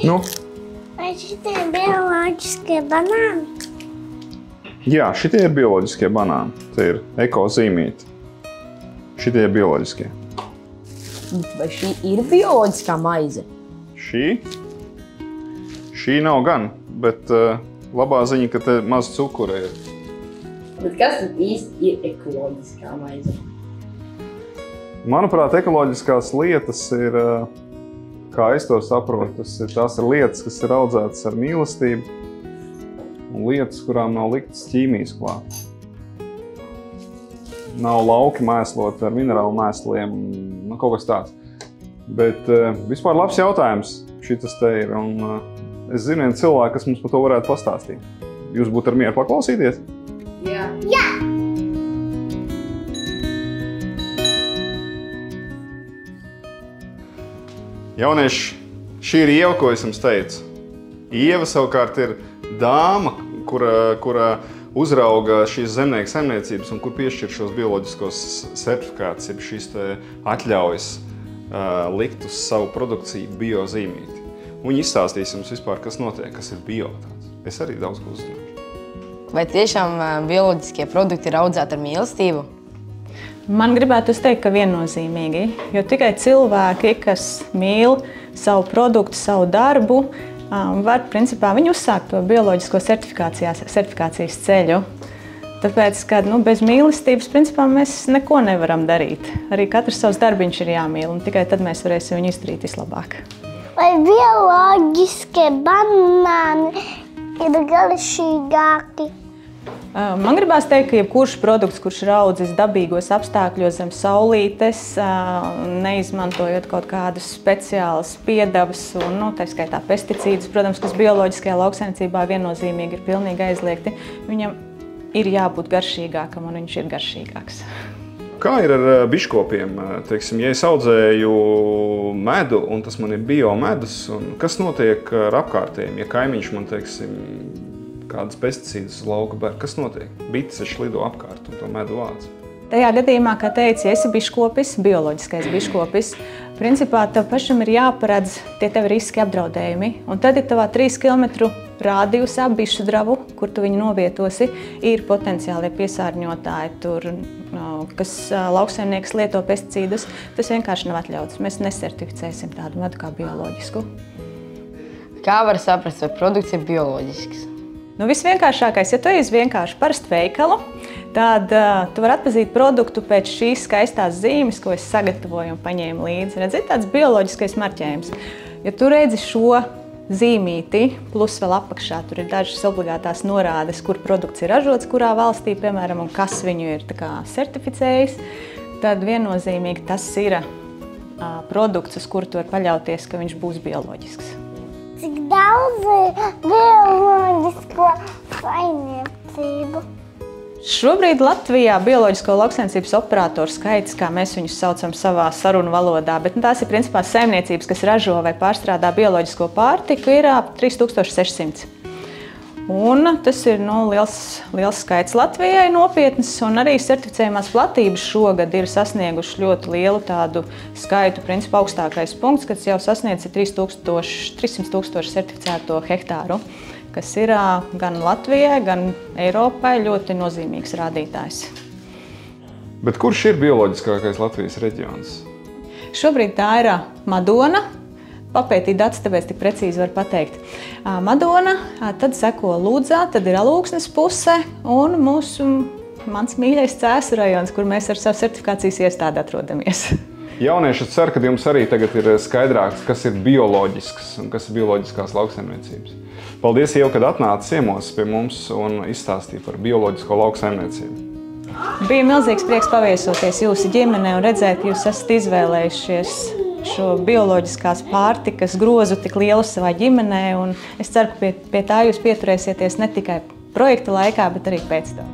Nu? Vai šitie ir bioloģiskie banāni? Jā, šitie ir bioloģiskie banāni. Tie ir ekozīmīti. Šitie ir bioloģiskie. Vai šī ir bioloģiskā maize? Šī nav gan, bet labā ziņa, ka te maz cukura ir. Bet kas tad īsti ir ekoloģiskā maize? Manuprāt, ekoloģiskās lietas ir, kā es to saprotu, tās ir lietas, kas ir audzētas ar mīlestību un lietas, kurām nav liktas ķīmijas klāt. Nav lauki mēsloti ar minerālu mēsliem, kaut kas tāds. Bet vispār labs jautājums šitas te ir, un es zinu vienu cilvēku, kas mums par to varētu pastāstīt. Jūs būtu ar mieru paklausīties? Jā. Jā! Jaunieši, šī ir Ieva, ko es jums teicu. Ieva savukārt ir dāma, kura uzrauga šīs zemnieku saimniecības un kur piešķir šos bioloģiskos certifikātus, jeb šīs atļaujas likt uz savu produkciju biozīmīti. Viņi izstāstīs jums vispār, kas notiek, kas ir bio tāds. Es arī daudz ko uzzināšu. Vai tiešām bioloģiskie produkti ir audzēti ar mīlestību? Man gribētu teikt, ka viennozīmīgi, jo tikai cilvēki, kas mīl savu produktu, savu darbu, var principā viņi uzsākt to bioloģisko certifikācijas ceļu. Tāpēc, ka bez mīlestības principā mēs neko nevaram darīt. Arī katrs savs darbiņš ir jāmīl, un tikai tad mēs varēsim viņu izdarīt vislabāk. Vai bioloģiskie banāni ir garšīgāki? Man gribās teikt, ka jebkurš produkts, kurš ir audzis dabīgos apstākļos zem saulītes, neizmantojot kaut kādus speciālus piedevas un, tā skaitā pesticīdus, protams, kas bioloģiskajā lauksaimniecībā viennozīmīgi ir pilnīgi aizliegti, viņam ir jābūt garšīgākam, un viņš ir garšīgāks. Kā ir ar biškopiem? Teiksim, ja es audzēju medu, un tas man ir biomedus, kas notiek ar apkārtējiem? Ja kaimiņš man, teiksim, kādas pesticīdus uz lauka ber, kas notiek? Bites lido apkārt un to medu vāc. Tajā gadījumā, kā teici, ja esi biškopis, bioloģiskais biškopis, principā tev pašam ir jāparedz tie tevi riski apdraudējumi. Un tad ir tavā 3 km rādījusā bišu dravu, kur tu viņu novietosi, ir potenciālie piesārņotāji, kas lauksaimnieks lieto pesticīdus. Tas vienkārši nav atļauts. Mēs nesertificēsim tādu medu kā bioloģisku. Kā var saprast, vai produkts ir bioloģisks? Visvienkāršākais, ja tu ej uz vienkārši parastu veikalu, tad tu vari atpazīt produktu pēc šīs skaistās zīmes, ko es sagatavoju un paņēmu līdzi. Redzi, tāds bioloģiskais marķējums. Ja tu redzi šo zīmīti, plus vēl apakšā tur ir dažas obligātās norādes, kur produkts ir ražots, kurā valstī, piemēram, un kas viņu ir certificējis, tad viennozīmīgi tas ir produkts, uz kuru tu vari paļauties, ka viņš būs bioloģisks. Cik daudz ir bioloģisko saimniecību? Šobrīd Latvijā bioloģisko lauksaimniecības operatoru skaits, kā mēs viņus saucam savā sarunu valodā, bet tās ir principā saimniecības, kas ražo vai pārstrādā bioloģisko pārtiku, ir ap 3600. Un tas ir liels skaits Latvijai nopietns, un arī certificējumās platības šogad ir sasnieguši ļoti lielu tādu skaitu, principā augstākais punkts, kas jau sasniedz 300 000 certificēto hektāru, kas ir gan Latvijai, gan Eiropai ļoti nozīmīgs rādītājs. Bet kurš ir bioloģiskākais Latvijas reģions? Šobrīd tā ir Madona. Papētīt datus, tāpēc tik precīzi var pateikt. Madona, tad seko Lūdzā, tad ir Alūksnes puse un mans mīļais Cēsu rajons, kur mēs ar savu certifikācijas iestādi atrodamies. Jaunieši, es ceru, ka jums arī tagad ir skaidrāks, kas ir bioloģisks un kas ir bioloģiskās lauksaimniecības. Paldies, Ieva, kad atnāci ciemos pie mums un izstāstīja par bioloģisko lauksaimniecību. Bija milzīgs prieks paviesoties jūsu ģimenē un redzēt, ka jūs esat izvēlējušies šo bioloģiskās pārtikas grozu tik lielu savā ģimenē, un es ceru, ka pie tā jūs pieturēsieties ne tikai projekta laikā, bet arī pēc tam.